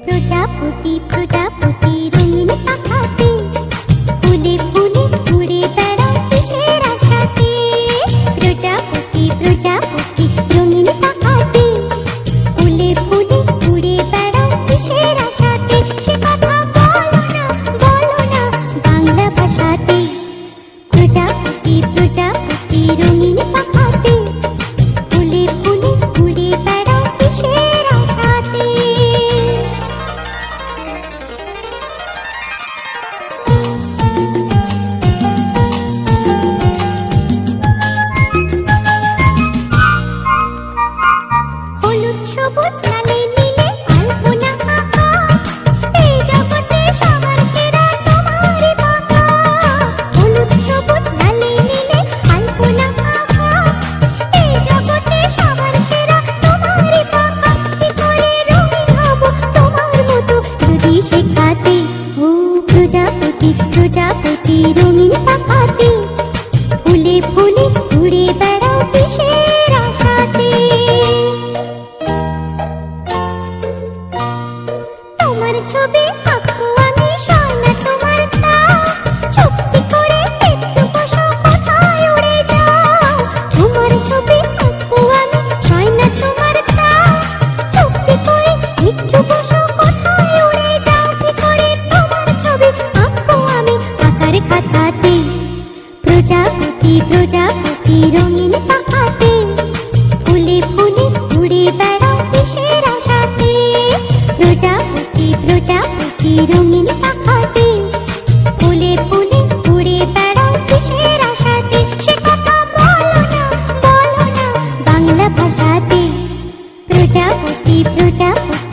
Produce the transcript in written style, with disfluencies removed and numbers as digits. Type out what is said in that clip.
প্রজাপতি প্রজাপতি রঙিন পাখাতে ফুলে ফুলে উড়ে বেড়ায় কিসের আশাতে। প্রজাপতি প্রজাপতি রঙিন পাখাতে ফুলে ফুলে উড়ে বেড়ায় কিসের আশাতে। সে কথা বলো না বাংলা ভাষাতে। প্রজাপতি প্রজাপতি রঙিন পাখাতে ফুলে ফুলে উড়ে বেড়ায় কিসের আশাতে। হলুদ সবুজ লালে নীলে আলপনা আঁকা, এই জগতে সবার সেরা তোমারই বাঁকা। হলুদ সবুজ লালে নীলে আলপনা আঁকা, এই জগতে সবার সেরা তোমারই বাঁকা। কি করে রঙিন হব তোমার মতো যদি শেখাতে। ও প্রজাপতি প্রজাপতি রঙিন পাখাতে ফুলে ফুলে উড়ে বেড়াও কিসের আশাতে। তোমার ছবি আঁকবো আমি সয় না তোমার তাও, চুপচি করে একটু বসো কোথায় উড়ে যাও। তোমার ছবি আঁকবো আমি সয় না তোমার তাও, চুপচি করে একটু বসো কোথায় উড়ে যাও। কি করে তোমার ছবি আঁকবো আমি আঁকার খাতাতে। প্রজাপতি প্রজাপতি রঙিন পাখাতে ফুলে ফুলে উড়ে বেড়াও কিসের আশাতে। প্রজাপতি প্রজাপতি রঙিন পাখাতে ফুলে ফুলে উড়ে বেড়াও কিসের আশাতে। সে কথা বলো না বাংলা ভাষাতে। প্রজাপতি প্রজাপতি